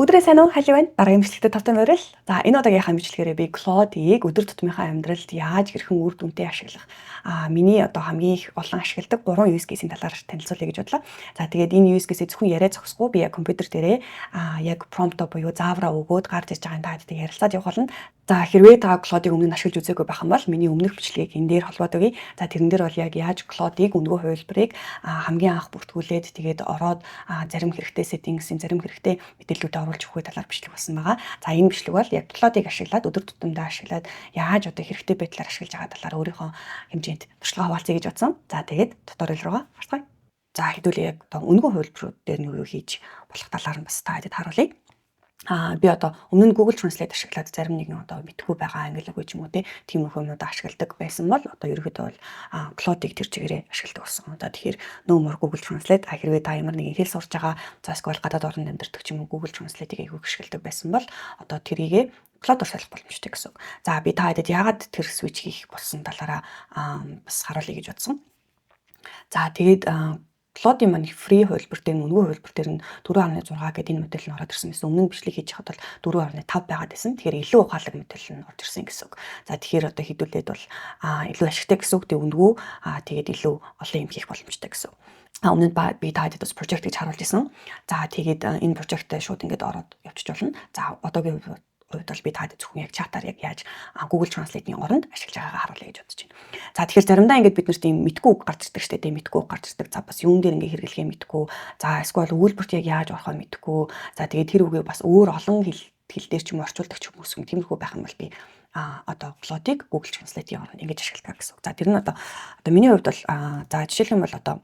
Өдрөө сайн уу? Хали байна. Дараагийн бичлэгтээ тавтай морил. За энэ удаагийнхаа бичлэгээрээ би Claude-ийг өдөр тутмынхаа амьдралд яаж хэрхэн үр дүнтэй ашиглах миний одоо хамгийн их олон ашигладаг 3 use case-ийн талаар танилцуулъя гэж бодлоо. За тэгээд энэ use case-ийг зөвхөн яриа зогсохгүй би яг компьютер дээрээ яг prompt буюу заавраа өгөөд гарч иж байгаа энэ таадыг ярилцаад явах болно. За хэрвээ та Claude-ийг өмнө нь ашиглаж үзээгүй байх юм бол миний өмнөх бичлэгийг энэ дээр холбоод өгье. За тэрэн дээр бол яг яаж Claude-ийг өнгөө хувилбарыг хамгийн анх бүртгүүлээд тэгээд ороод зарим хэрэгтэй settings-ийн зарим хэрэгтэй мэдээллүүдээ оруулж өгөх талаар бичлэг болсон байгаа. За энэ бичлэг бол яг Claude-ийг ашиглаад өдөр тутамдаа ашиглаад яаж одоо хэрэгтэй байдлаар ашиглаж байгаа талаар өөрийнхөө хэмжээнд туршлага хуваалцъя гэж бодсон. За тэгээд туториал руугаа орцгоё. За хэдүүлээ яг одоо өнгөө хувилбарууд дээр нь юу хийж болох талаар нь бас та хэдэд харуулъя. Би одоо өмнө нь Google Translate ашиглаад зарим нэгэн одоо мэдхгүй байгаа англи үг ч юм уу тийм юмнууд ашигладаг байсан бол одоо ерөөдөө бол Claude-ийг тэр чигээрээ ашигладаг болсон. Одоо тэгэхээр no more Google Translate хэрвээ та ямар нэгэн хэл сурж байгаа за эсвэл гадаад орнд амьдардаг ч юм уу Google Translate-ийг айгүй ашигладаг байсан бол одоо тэрийгээ Claude-оор солих боломжтой гэсэн үг. За би та хэдэд яагаад тэр switch хийх болсон талаараа бас харуулъя гэж бодсон. За тэгээд Claude-ийн маань free хувилбар дээр нь өнгөө хувилбар дээр нь 4.6 гэдэг энэ модель нь ороод ирсэн байсан. Өмнө нь бичлэг хийж хахад бол 4.5 байгаад байсан. Тэгэхээр илүү ухаалаг модель нь орж ирсэн гэсэн үг. За тэгэхээр одоо хэдүүлээд бол илүү ашигтай гэсэн үг. Тэгээ өнгөө тэгээд илүү олон юм хийх боломжтой гэсэн үг. Өмнө нь би та хэдэд бас project гэж харуулж исэн. За тэгээд энэ project-тэй шууд ингээд ороод явчих болно. За одоогийн хувьд бол би таад зөвхөн яг чатаар яг яаж Google Translate-ийн оронд ашиглаж байгаагаа харуулъя гэж бодож байна. За тэгэхээр заримдаа ингээд бид нарт ийм мэдгүй үг гарч ирдэг штэ тийм мэдгүй үг гарч ирдэг. За бас юун дээр ингээд хэрэглэхээ мэдгүй. За эсвэл өгүүлбэрт яг яаж орохоо мэдгүй. За тэгээд тэр үгээ бас өөр олон хэл дээр ч юм орчуулдаг ч хүмүүс юм тиймэрхүү байх юм бол би одоо Claude-ийг Google Translate-ийн оронд ингэж ашигладаг гэсэн үг. За тэр нь одоо миний хувьд бол за жишээлх юм бол одоо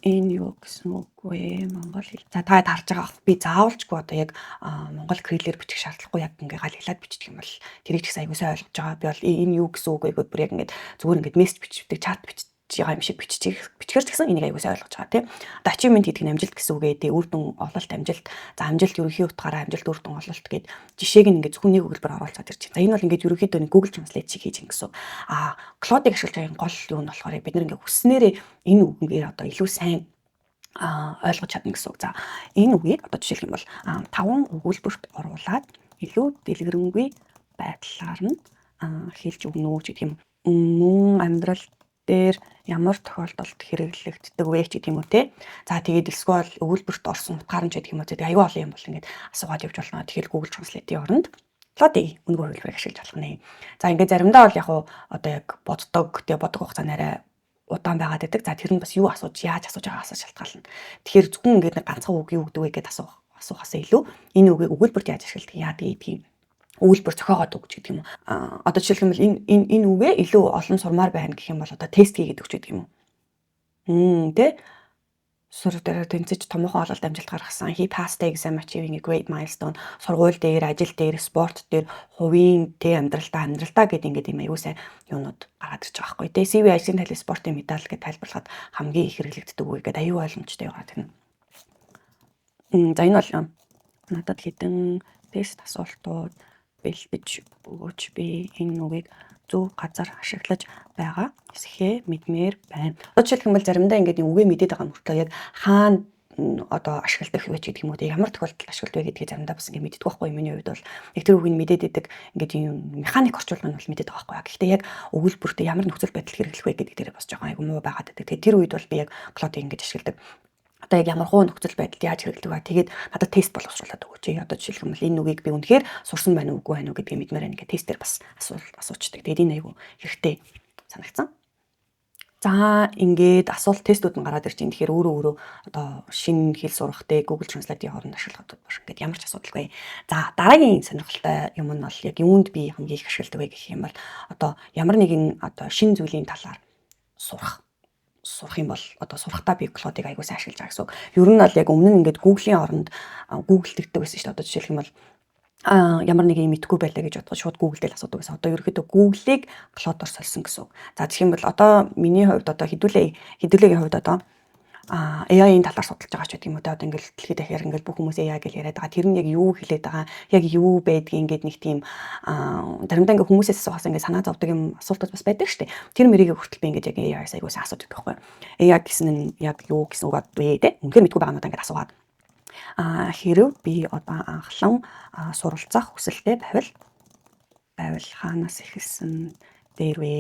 энэ юу гэсэн үг вэ? Монгол хэл. За та харж байгаа би заавалчгүй одоо яг монгол крилээр бичих шаардлагагүй яг ингээ галиглаад бичдэг юм бол тэрийг ч гэсэн аягүй сайн ойлгож байгаа. Би бол энэ юу гэсэн үг вэ гэхэд бүр яг ингээ зүгээр ингээ мессеж бичдэг, чат бичдэг байгаа юм шиг бичгээр ч гэсэн энийг аягүй сайн ойлгож байгаа тийм. Одоо achievement гэдэг нь амжилт гэсэн үг ээ. Тэ үр дүн ололт амжилт. За амжилт ерөнхий утгаараа амжилт үр дүн ололт гэд жишээг нь ингээ зөвхөн нэг өгүүлбэр оруулцаад ирж байна. За энэ бол ингээ ерөнхийдөө Google Translate шиг хийж ин гэсэн. Claude-ийг ашиглаж байгаа гол юу нь болохоор бид нэг ингээ хүснээрээ энэ үгээр одоо илүү сайн ойлгож чадна гэсэн үг. За энэ үгийг одоо жишээлх юм бол 5 өгүүлбэрт оруулаад илүү дэлгэрэнгүй байдлаар нь хэлж өгнө үү гэдэг юм. Мөн амьдрал дээр ямар тохиолдолд хэрэглэгддэг вэ гэдэг юм уу те. За тэгээд эсвэл өгүүлбэрт орсон утгаар нь гэдэг юм уу те. Аюу олон юм бол ингээд асуугаад явж болно. Тэгэхээр Google Translate-ийн оронд Claude-ийн өнгөө хувилбарыг ашиглаж болох нэ. За ингээд заримдаа бол яг одоо яг боддог хугацаа нарай удаан байгаад байдаг. За тэр нь бас юу асууж яаж асууж байгаагаас шалтгаална. Тэгэхээр зөвхөн ингээд нэг ганцхан үг юу гэдэг вэ гэдээ асуухаас илүү энэ үгийг өгүүлбэрт яаж ашигладаг яа гэдгийг өгүүлбэр зохиогоод өгч гэдэг юм уу. Одоо жишээлх юм бол энэ үгээ илүү олон сурмаар байна гэх юм бол одоо тест хийгээд өгч гэдэг юм уу. Тэ сураг дээр тэнцэж томоохон ололт амжилт гаргасан. He passed the exam achieving a great milestone. Сургууль дээр, ажил дээр, спорт дээр, хувийн амьдралдаа гэдэг ингээд юм аюу сайн юунууд гараад ирж байгаа байхгүй. Тэ CV ажлын талын спортын медаль гэж тайлбарлахад хамгийн их хэрэглэгддэг үг гэдэг аюу ойлгомжтой байгаа тийм. За энэ бол надад хэдэн тест асуултууд бэлдэж өгөөч би энэ үгийг зөв газар ашиглаж байгаа эсхээ мэдмээр байна. Одоо жишээлх юм бол заримдаа ингээд үгээ мэдээд байгаа мөртлөө яг хаана одоо ашигладаг вэ гэдэг юм уу. Ямар тохиолдолд ашигладаг вэ гэдгийг заримдаа бас ингээд мэддэг байхгүй миний хувьд бол яг тэр үгийг мэдээд идэг ингээд юм механик орчуулга нь бол мэдээд байгаа байхгүй. Гэхдээ яг өгүүлбэртээ ямар нөхцөл байдал хэрэглэх вэ гэдэг дээр бас жоохон айгу муу байгаад байдаг. Тэгээд тэр үед бол би яг Claude-ийг ингээд ашигладаг. Одоо яг ямар хуу нөхцөл байдалд яаж хэрэглэдэг вэ? Тэгээд надад тест боловсруулаад өгөөч. Одоо жишээлх юм бол энэ үгийг би үнэхээр сурсан байна уу үгүй байна уу гэдгийг мэдмээр байна. Ингээд тестээр бас асуучдаг. Тэгээд энэ айгу хэрэгтэй санагдсан. За ингээд асуулт тестүүд нь гараад ирж байна. Тэгэхээр өөрөө одоо шинэ хэл сурахтай Google Translate-ийн хооронд ашиглах бол ингээд ямар ч асуудалгүй. За дараагийн сонирхолтой юм нь бол яг юунд би хамгийн их ашигладаг вэ гэх юм бол одоо ямар нэгэн одоо шинэ зүйлийн талаар сурах юм бол одоо сурахтаа би Claude-ийг аягүй сайн ашиглаж байгаа гэсэн үг. Ер нь бол яг өмнө нь ингээд Google-ийн оронд Google тэгдэг байсан шүү дээ. Одоо жишээлх юм бол ямар нэг юм мэдгүй байлаа гэж бодоход шууд Google дээр асуудаг гэсэн. Одоо ерөөхдөө Google-ийг Claude-оор сольсон гэсэн үг. За тэгэх юм бол одоо миний хувьд одоо хэдүүлээгийн хувьд одоо AI-ийн талаар судалж байгаа ч гэдэг юм уу. Одоо ингээд дэлхийд дахиар ингээд бүх хүмүүс AI гэж яриад байгаа. Тэр нь яг юу хэлээд байгаа, яг юу байдгийг ингээд нэг тийм заримдаа ингээд хүмүүсээс асуухаас ингээд санаа зовдөг юм асуултууд бас байдаг шүү дээ. Тэр мэрийг хүртэл би ингээд яг AI-аас аягүй сайн асуудаг байхгүй. AI гэсэн нь яг юу гэсэн үг вэ те. Үнэхээр мэдгүй байгаа юмудаа ингээд асуугаад Хэрв би одоо анхлан суралцах хүсэлтэй байвал хаанаас эхэлсэн дээр вэ?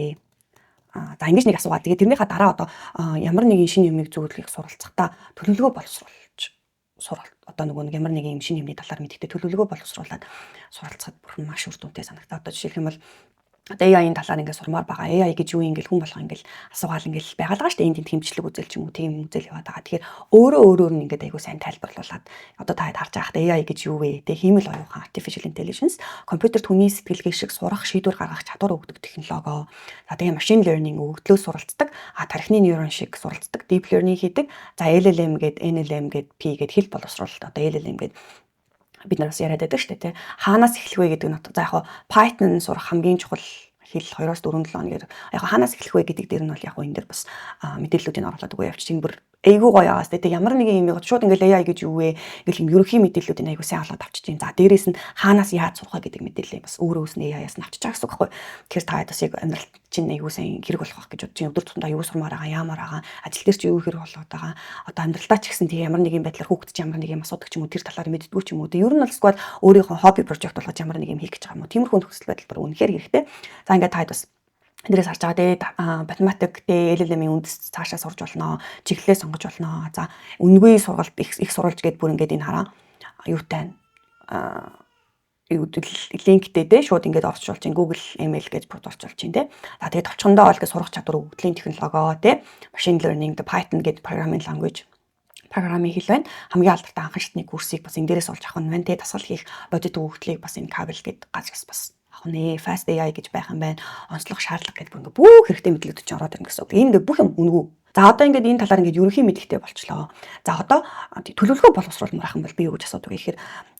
За ингэж нэг асуугаад тэгээд тэрнийхээ дараа одоо ямар нэгэн шинэ юмыг зөвлөхийг суралцахдаа төлөвлөгөө боловсруулж одоо нэг ямар нэгэн юм шинэ юмны талаар мэдхдээ төлөвлөгөө боловсруулад суралцахад бүр маш үр дүнтэй санагдаа. Одоо жишээлх юм бол одоо AI-ийн талаар ингээд сурмаар байгаа. AI гэж юу юм ингээл хүн болгоо ингээл асуугаал ингээл байгалгаа штэ энд тэмцэлэг үзэл ч юм уу тийм үзэл яваад байгаа. Тэгэхээр өөрөө нь ингээд айгуу сайн тайлбарлуулад одоо та харж байхад AI гэж юу вэ? Тэ хиймэл оюухан artificial intelligence компьютер хүний сэтгэлгээ шиг сурах, шийдвэр гаргах чадвар өгдөг технологи. За тэгээ machine learning өгдлөө суралцдаг, тархины нейрон шиг суралцдаг, deep learning хийдэг. За LLM гээд NLM гээд P гээд хэл боловсруулалт одоо LLM гээд бид нараас яриад байдаг шүү дээ. Хаанаас эхлэх вэ гэдэг нь за яг Python сурах хамгийн чухал хэл 2-4 7 яг хаанаас эхлэх вэ гэдэг дээр нь бол яг энэ дэр бас мэдээллүүдийг оруулаад өгөө явчих. Бүр айгуу гоё байгаас тэ ямар нэгэн юм шууд ингээл AI гэж юу вэ? Ингээл юм ерөнхий мэдээллүүдийг айгуу сайн олоод авчиж юм. За дээрээс нь хаанаас яаж сурах вэ гэдэг мэдээлэл бас өөрөө нь AI-аас нь авчиж байгаа гэсэн үг байхгүй. Тэгэхээр та бас яг амьдралд чинь айгуу сайн хэрэг болох байх гэж бодож өдөр тутмын аюу сурмаар байгаа, яамаар байгаа, ажил дээр ч юу хэрэг болоод байгаа. Одоо амьдралдаа ч гэсэн тийм ямар нэгэн байдлаар хүүхэд ч ямар нэг юм асуудаг ч юм уу тэр талаар мэддэггүй ч юм уу. Ер нь бол сквад өөрийнхөө хобби прожект болгож ямар нэг юм хийх гэж байгаа юм уу. Тиймэрхүү нөхцөл байдал бүр үнэхээр хэрэгтэй. За ингээд таад бас эндээс харж байгаа те математик те LLM-ийн үндэс цаашаа сурж болно, чиглэлээ сонгож болно. За үнэгүй сургалт их сурвалж гээд бүр ингээд энэ хараа юутай линктэй те шууд ингээд орчуулж чинь Google email гэж бүр орчуулж чинь те. За тэгээд очихондоо бол ингээд сурах чадвар өгдлийн технологи те machine learning the Python гэдэг programming language программын хэл байна. Хамгийн алдартай анхан шатны курсыг бас энэ дээрээс олж авах нь байна те. Дасгал хийх бодит өгөгдлийг бас энэ кабель гэдэг бас авах нэ. Fast AI гэж байх юм байна. Онцлог шаардлага гэдэг бүр ингээд бүх хэрэгтэй мэдлэгүүд чинь ороод ирнэ гэсэн үг. Энэ ингээд бүх юм үнэгүй. За одоо ингээд энэ талаар ингээд ерөнхий мэдээлэлтэй болчлоо. За одоо төлөвлөгөө боловсруулмаар ахын бол би юу гэж асуудаг вэ гэхээр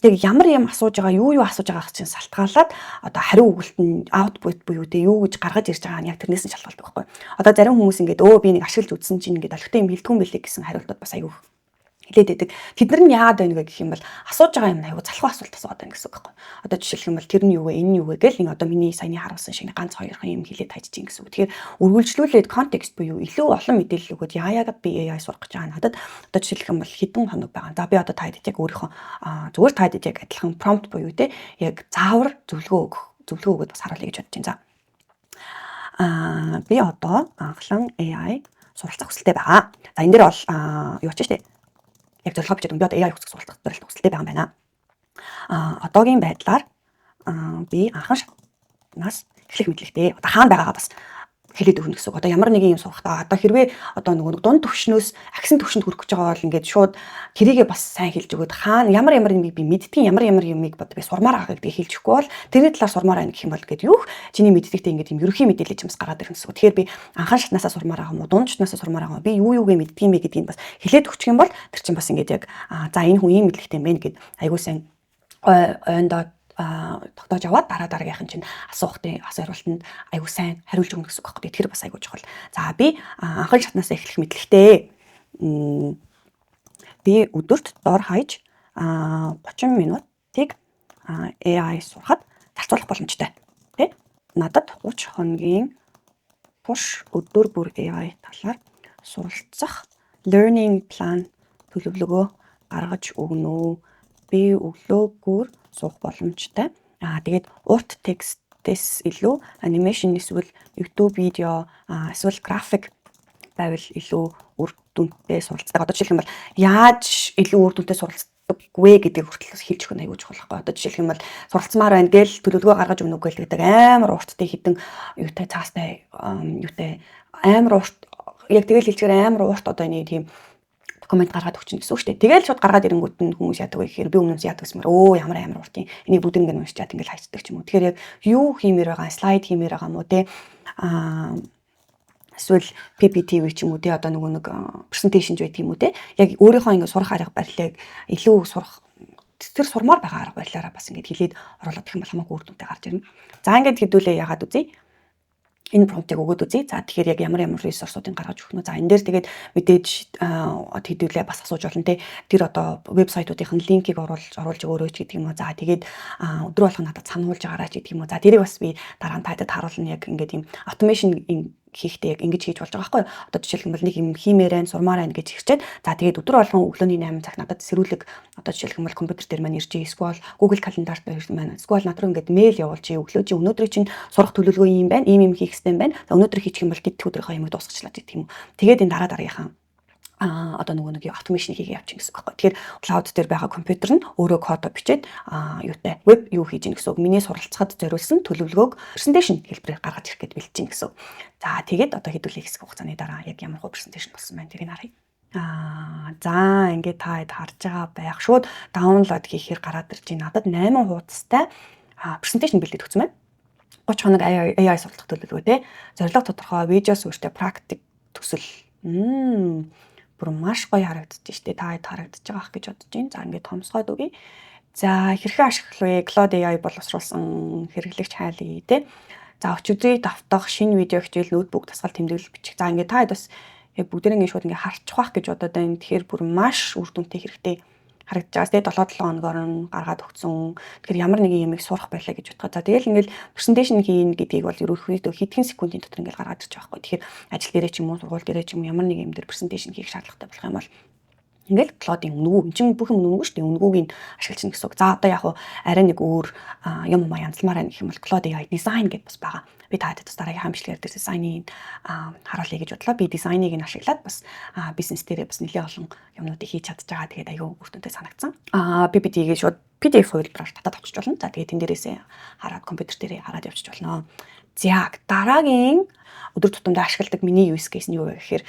яг ямар юм асууж байгаа, юу асууж байгааг чинь салтгаалаад одоо хариу өгүүлэлт нь output буюу тэ юу гэж гаргаж ирж байгаа нь яг тэрнээс нь шалтгаалдаг байхгүй. Одоо зарим хүмүүс ингээд би нэг ашиглаж үзсэн чинь ингээд олигтой юм бэлтгүн бэлээ гэсэн хариултууд бас аюу хэлээд байдаг. Тэд нар нь яагаад байна вэ гэх юм бол асууж байгаа юм аюу залхуу асуулт асууад байна гэсэн үг байхгүй. Одоо жишээлх юм бол тэр нь юу вэ, энэ нь юу вэ гэл одоо миний саяны харуулсан шиг ганц хоёрхан юм хэлээд хайж чинь гэсэн үг. Тэгэхээр үргэлжлүүлээд контекст буюу илүү олон мэдээлэл өгөөд яагаад би AI сурах гэж байгаа надад одоо жишээлх юм бол хэдэн хоног байгаа. За би одоо та хэд яг өөрийнхөө зүгээр та хэд яг адилхан prompt буюу те яг заавар зөвлөгөө өгөөд бас харуулъя гэж бодож байна. За би одоо анхлан AI суралцах хүсэлтэй байгаа. За энэ дээр бол юу ч штэ яг зөвлөгөө бичээд би одоо AI суралцах хүсэлтэй байгаа юм байна. Одоогийн байдлаар би анхан шатнаас эхлэх мэдлэгтэй. Одоо хаана байгаагаа бас хэлээд өгнө гэсэн үг. Одоо ямар нэгэн юм сурахтаа одоо хэрвээ одоо нөгөө дунд төвшнөөс агсан төвшөнд хүрэх гэж байгаа бол ингээд шууд тэрийгээ бас сайн хэлж өгөөд хаана ямар юмыг би мэддгийн ямар юмыг бод би сурмаар байгаа гэдгийг хэлж өгөхгүй бол тэрний талаар сурмаар байна гэх юм бол ингээд юу чиний мэддэгтэй ингээд юм ерөнхий мэдээлэл чинь бас гараад ирнэ гэсэн үг. Тэгэхээр би анхан шатнаасаа сурмаар байгаа юм уу, дунд шатнаасаа сурмаар байгаа юм уу, би юуг мэддгийм бэ гэдгийг бас хэлээд өгчих юм бол тэр чинь бас ингээд яг за энэ хүн ийм мэдлэгтэй юм байна гэд айгуу сайн ойндоо тогтоож аваад дараагийнх нь чинь асуухтын хариултанд айгуу сайн хариулж өгнө гэсэн үг байхгүй. Тэгэхээр бас айгуу чухал. За би анхан шатнаас эхлэх мэдлэгтэй. Би өдөрт дор хаяж 30 минутыг AI сурахад зарцуулах боломжтой. Тэ? Надад 30 хоногийн туш өдөр бүр AI талаар суралцах learning plan төлөвлөгөө гаргаж өгнө үү? Би өглөөгөр суух боломжтой. Тэгээд урт текстээс илүү анимашн эсвэл YouTube видео эсвэл график байвал илүү үр дүнтэй суралцдаг. Одоо жишээлх юм бол яаж илүү үр дүнтэй суралцдаггүй гэдгийг хүртэл хэлж өгөх нь аюул чухал байхгүй. Одоо жишээлх юм бол суралцмаар байна гэл төлөвлөгөө гаргаж өгнө үгүй гэдэг амар урттай хідэн юутай цаастай юутай амар урт яг тэгэл хэлчихээр амар урт одоо энэ тийм комент гаргаад өгч гэсэн үг шүү дээ. Тэгэл шууд гаргаад ирэнгүүт нь хүмүүс яадаг вэ гэхээр би өмнөөс яадаг гэсмэр ямар амар урт юм. Энийг бүгд ингэ уншчаад ингээл хайцдаг ч юм уу. Тэгэхээр яг юу хиймээр байгаа, слайд хиймээр байгаа юм уу те эсвэл PPT ч юм уу те одоо нөгөө нэг презентацийн ч байдаг юм уу те яг өөрийнхөө ингэ сурах арга барилыг илүү сурах тэр сурмаар байгаа арга барилаараа бас ингэж хэлээд оруулах юм бол хамаагүй үр дүнтэй гарч ирнэ. За ингэж хэдүүлээ яагаад үзье. Энэ промптыг өгөөд үзье. За тэгэхээр яг ямар ресурсуудыг гаргаж өгөх нь. За энэ дээр тэгээд мэдээж хэдүүлээ бас асууж болно те. Тэр одоо вебсайтуудын линкийг оруулж өгөөрэй ч гэдэг юм уу. За тэгээд өдөр болгон надад сануулж байгаарай ч гэдэг юм уу. За тэрийг бас би дараа нь таад харуулна яг ингээд юм automation хийхдээ яг ингэж хийж болж байгаа байхгүй юу. Одоо жишээлбэл нэг юм хиймээрэн сурмаар байна гэж хэлчихэд за тэгээд өдөр болгон өглөөний 8 цаг надад сэрүүлэг одоо жишээлбэл компьютер дээр маань ирж эсвэл Google календарт ирж маань эсвэл над руу ингээд мэйл явуулж өглөө чи өнөөдрийн чинь сурах төлөвлөгөө юм байна. Ийм хийх хэрэгтэй юм байна. За өнөөдөр хийчих юм бол тэд өдрийнхөө юмыг дуусгачлаа гэх юм. Тэгээд энэ дараагийнхаа одоо нөгөө нэг автомашин хийгээ явчих гэсэн үг байхгүй. Тэгэхээр cloud дээр байгаа компьютер нь өөрөө кодо бичээд юутай веб юу хийж ийн гэсэн үг. Миний суралцахад зориулсан төлөвлөгөөг presentation хэлбэрээр гаргаж ирэх гээд бэлдэж ийн гэсэн үг. За тэгээд одоо хэдүүлээ хэсэг хугацааны дараа яг ямар хөө presentation болсон байна тэрийг харъя. За ингээд та хэд харж байгаа байх. Шууд download хийхээр гараад ирж байна. Надад 8 хуудастай presentation бэлдээд өгсөн байна. 30 хоног AI суралцах төлөвлөгөө те. Зорилго тодорхой, видео сүртэй, практик төсөл. Бүр маш гоё харагдаж штэ. Та хэд харагдаж байгаах гэж бодож байна. За ингээд томсгоод өгье. За хэрхэн ашиглах вэ? Cloud AI боловсруулсан хэрэглэгч хайлъя те. За өчигдрийг давтах шинэ видео хичээл ноутбук тасгал тэмдэглэл бичих. За ингээд та хэд бас яг бүгдээ ингээд шууд ингээд харчих واخ гэж бодоод байна. Тэгэхээр бүр маш үр дүнтэй хэрэгтэй харагдаж байгаа. Тэгээ 7 хоногор нь гаргаад өгсөн. Тэгэхээр ямар нэгэн юмыг сурах байлаа гэж бодгоо. За тэгэл ингээл presentation хийн гэдгийг бол ерөөхдөө хэдхэн секундын дотор ингээл гаргаад ирчих واخгүй. Тэгэхээр ажил дээрээ ч юм уу, сургууль дээрээ ч юм уу ямар нэг юм дээр presentation хийх шаардлагатай болох юм бол ингээл Claude-ийн үнгүү энэ чинь бүх юм үнгүү шүү дээ. Үнгүүгийн ашиглаж чинь гэсэн үг. За одоо яг хуу арай нэг өөр юм янзлмаар байна гэх юм бол Claude AI design гэдээ бас байгаа. Би таатай бас дараагийн хамжилгаар дээр дизайныг харуулъя гэж бодлоо. Би дизайныг нь ашиглаад бас бизнес дээрээ бас нэлээд олон юмнуудыг хийж чадж байгаа. Тэгээд аюу үр дүнтэй санагдсан. PPT-гээ шууд PDF хувилбараар татаад авчиж болно. За тэгээд тэн дээрээсээ хараад компьютер дээрээ хараад явчих болно. За дараагийн өдөр тутамдаа ашигладаг миний use case нь юу вэ гэхээр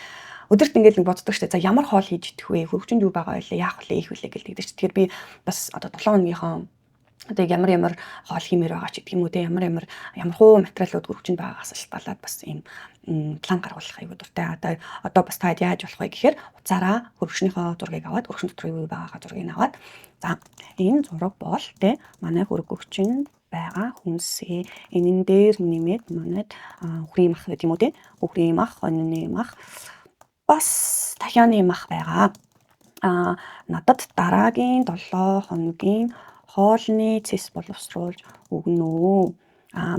өдөрт ингээд нэг боддог штэ. За ямар хоол хийж идэх вэ? Хөрөгчөнд юу байгаа вэ? Яах вэ? Ийх вүлээ гэлдэг чинь. Тэгэхээр би бас одоо 7 хоногийнхоо одоо ямар хоол хиймээр байгаа ч гэх юм уу те ямар хуу материалууд хөрөгчөнд байгаагаас шалтгаалаад бас ийм план гаргуулах аюул дуртай. Одоо бас та яаж болох вэ гэхээр уцаараа хөрөгчнийхөө зургийг аваад хөрөгчөнд дотор юу байгаагаа зургийг аваад за энэ зураг бол те манай хөрөгчөнд байгаа хүнсээ энэн дээр нэмээд манайд үхрийн мах гэдэг юм уу те үхрийн мах, онины мах бас дахианы мах байгаа. Надад дараагийн 7 хоногийн хоолны цэс боловсруулж өгнө үү?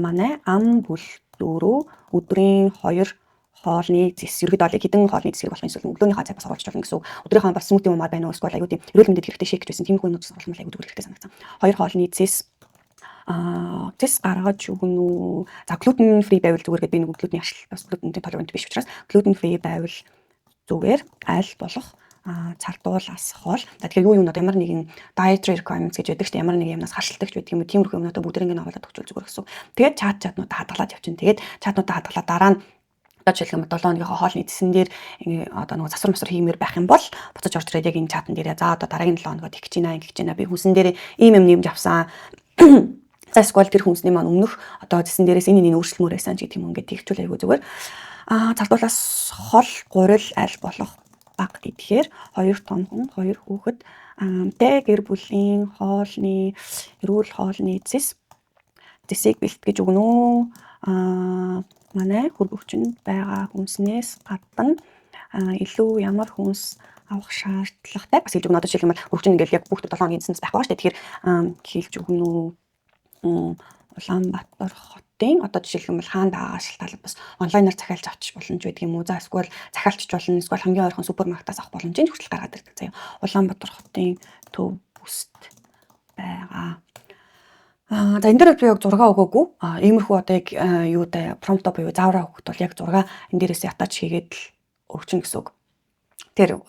Манай ам бүлдөрөө өдрийн 2 хоолны цэс ерөөдөө хэдэн хоолны цэсийг болох юм өглөөний цаг бас оруулж болно гэсэн үг. Өдрийнхөө бас смути юмар байна уу? Эсвэл аюу тийм эрүүл мэндэд хэрэгтэй шейк гэж байсан. Тиймэрхүү юмнууд болох юм аюу зүгээр хэрэгтэй санагдсан. 2 хоолны цэс цэс гаргаж өгнө үү? За gluten free байвал зүгээр гэдэг би нэг gluten-ийн ашиг бас gluten-тэй толерант биш учраас gluten free байвал зүгээр аль болох цардуулаас хоол. Тэгэхээр юу одоо ямар нэгэн dietary requirements гэж байдаг шүү дээ. Ямар нэг юмнаас харшилтагч байдаг юм. Тиймэрхүү юмнуудаа бүгдийг нь аваад өгчүүл зүгээр гэсэн. Тэгээд чатнуудаа хадгалаад явчихна. Тэгээд чатнуудаа хадгалаад дараа нь одоо жишээлбэл 7 хоногийнхоо хоолны цэсэн дээр одоо нөгөө засвар масвар хиймээр байх юм бол буцаж орж ирээд яг энэ чатан дээр за одоо дараагийн 7 хоногод их гэж байна. Би хүнсэн дээр ийм юм нэмж авсан. За эсвэл тэр хүнсний маань өмнөх одоо цэсэн дээрээс энэ өөрчлөлмөр байсан ч гэдэг юм ингээд тэгчүүл айгу зүгээр. Цардуулаас хол гурил аль болох баг идэхээр 2 том хүн 2 хүүхэд гэр бүлийн хоолны эрүүл хоолны цэсийг бэлтгэж өгнө үү? Манай хөргөгчөнд байгаа хүнснээс гадна илүү ямар хүнс авах шаардлагатай бас хэлж өгнө. Одоо жишээлбэл хөргөгчөнд ингээл яг бүх 7 хоногийн эцэст байх байгаа шүү дээ. Тэгэхээр хэлж өгнө үү? Улаанбаатар хотын одоо жишээлбэл хаан байгаа шалтгаалаад бас онлайнаар захиалж авчих боломж байдаг юм уу? За эсвэл захиалчих болно. Эсвэл хамгийн ойрхон супермаркетаас авах боломжийг хүртэл гаргаад ирдэг заяа. Улаанбаатар хотын төв бүст байгаа. За энэ дээр би яг зураг өгөөгүй. Иймэрхүү одоо яг юутай промпто буюу заавраа өгөхд бол яг зураг энэ дээрээс ятаач хийгээд өгчин гэсэн үг. Тэр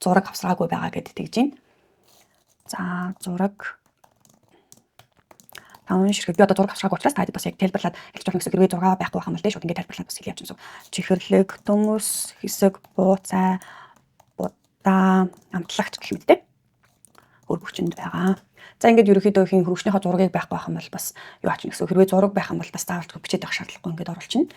зураг авсраагүй байгаа гэдээ тэгж байна. За зураг ширхэг би одоо зураг авсраагүй учраас та бас яг тайлбарлаад хэлж болно гэсэн. Хэрвээ зураг байхгүй байх юм бол шууд ингээд тайлбарлаад бас хэлж явчихсан. Чихэрлэг, төмөс, хэсэг, бууцай, будаа, амтлагч гэх мэт те. Хөргөгчөнд байгаа. За ингээд ерөөхдөө хин хөргөчнийхөө зургийг байхгүй байх юм бол бас юу ач гэсэн. Хэрвээ зураг байх юм бол бас заавал бичээд авах шаардлагагүй ингээд оруулчихна.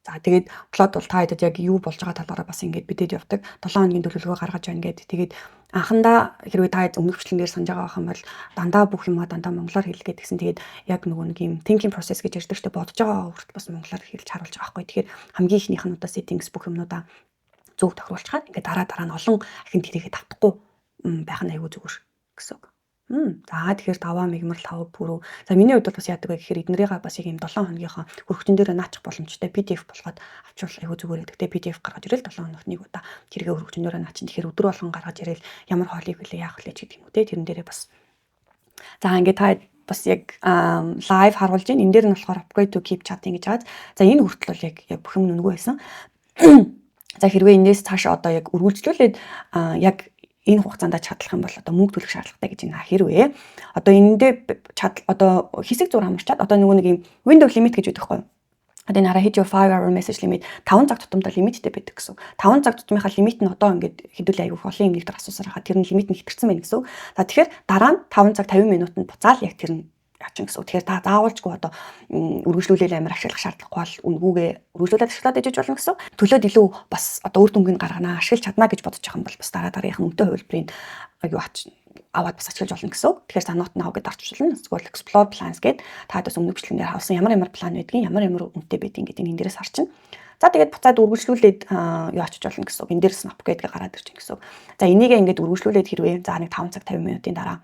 За тэгээд Claude бол та хэдэд яг юу болж байгаа талаараа бас ингээд бидэд явдаг. 7 хоногийн төлөвлөгөө гаргаж байна гэдэг. Тэгээд анхандаа хэрвээ та өмнөхчлэн дээр санаж байгаа юм бол дандаа бүх юмаа дандаа монголоор хэлгээд гэсэн. Тэгээд яг нөгөө нэг юм thinking process гэж ярьдаг штэ бодож байгаа хүртэл бас монголоор хэлж харуулж байгаа байхгүй. Тэгэхээр хамгийн ихнийх нь удаа settings бүх юмнуудаа зөв тохируулчихад ингээд дараа нь олон ахин тэрийгээ тавтахгүй байх нь аюу зүгээр гэсэн үг. За тэгэхээр 5 мегмар 5 пүрүү. За миний хувьд бол бас яадаг вэ гэхээр эднэрийгээ бас яг юм 7 хоногийнхоо хөрөгчөн дээр наачих боломжтой PDF болгоод авчвал айгүй зүгээр байдаг. Тэгээ PDF гаргаж ирэл 7 хоногт нэг удаа тэргээ хөрөгчөн дээр наачин. Тэгэхээр өдөр болгон гаргаж ирэл ямар хоолыг хүлээ яах хүлээ ч гэдэг юм уу те. Тэрэн дээрээ бас. За ингээд та бас яг лайв харуулж байна. Энэ дээр нь болохоор upgrade to keep chatting гэж байгаа. За энэ хүртэл бол яг бүх юм нүгөө байсан. За хэрвээ энэс цаашаа одоо яг үргэлжлүүлээд яг энэ хугацаанд чадлах юм бол одоо мөнгө төлөх шаардлагатай гэж байна. Хэрвээ одоо эндээ одоо хэсэг зур хамарчаад одоо нөгөө нэг юм window limit гэж байдаг байхгүй юу? Одоо энэ хараа hit your 5-hour message limit 5 цаг тутамдаа лимиттэй байдаг гэсэн. 5 цаг тутмынхаа лимит нь одоо ингээд хэдүүлээ аягүй олон юм нэгдэр асуусаар хаа тэр нь лимит нь хэтэрсэн байна гэсэн. За тэгэхээр дараа нь 5 цаг 50 минутанд буцаал яг тэр нь яачин гэсэн. Тэгэхээр та заавалжгүй одоо үргэлжлүүлэл амар ашиглах шаардлагагүй бол үнгүүгээ үргэлжлүүлээд ашиглаад ижиж болно гэсэн. Төлөөд илүү бас одоо үр дүнгийн гарганаа ашиглаж чадна гэж бодож байгаа юм бол бас дараагийнх нь үнэтэй хувилбарыг аюу аваад бас ашиглаж болно гэсэн. Тэгэхээр санаат нь аваад орчуулна. Эсвэл explore plans гэдэг та дэс өмнө бичлэгнээр хавсан ямар план байдгийг ямар үнэтэй байдгийг гэдэг энэ дээрээс харчин. За тэгээд буцаад үргэлжлүүлээд юу ачиж болно гэсэн. Энэ дээрээс snap гэдгээ гараад ирж гэсэн. За энийг ингээд үргэлжлүүлээд хэрвээ за нэг 5 цаг 50 минутын дараа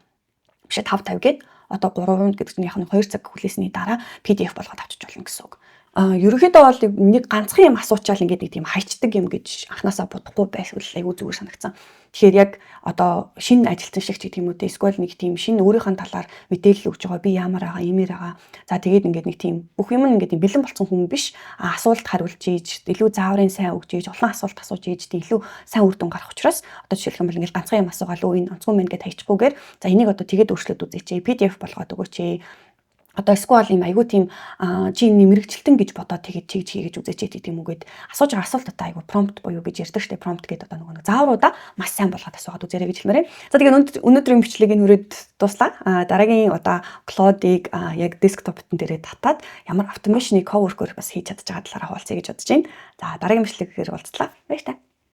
биш 5:50 гээд одоо 3 гэдэг чинь яг нь 2 цаг хүлээсний дараа PDF болгоод авчиж болно гэсэн үг. Ерөнхийдөө бол нэг ганцхан юм асуучаал ингээд нэг тийм хайчдаг юм гэж анханасаа бодохгүй байсвал айгүй зүгээр санагцсан. Тэгэхээр яг одоо шинэ ажилтан шиг ч гэдэг юм уу те эсвэл нэг тийм шинэ өөрийнхөө талаар мэдээлэл өгж байгаа би ямар байгаа юмэр байгаа. За тэгээд ингээд нэг тийм бүх юм ингээд бэлэн болсон хүн биш асуулт хариулж ийж илүү зааврын сайн өгж ийж олон асуулт асууж ийж илүү сайн үр дүн гарах учраас одоо жишээлх юм бол ингээд ганцхан юм асуугаал өө энэ онцгой мэн гэдээ хайчихгүйгээр за энийг одоо тэгээд өөрчлөлт үзээч PDF болгоод өгөөч одоо эсвэл юм айгүй тийм чи нэмэрэгчлэлтэн гэж бодоод тэгээд чиг гэж үзээч гэдэг юм үгээд асууж байгаа асуултаа айгүй prompt буюу гэж ярьдаг штэ prompt гэдэг одоо нөгөө заавруудаа маш сайн болгоод асуугаад үзээрэй гэж хэлмээрээ. За тэгээд өнөөдрийн бичлэгийг нүрээд дуслаа. Дараагийн удаа Claude-ийг яг desktop-ын дээрээ татаад ямар automation-ыг coworker бас хийж чадж байгаа талаараа хуваалцъя гэж бодож байна. За дараагийн бичлэгээр уулзлаа. Баярлалаа.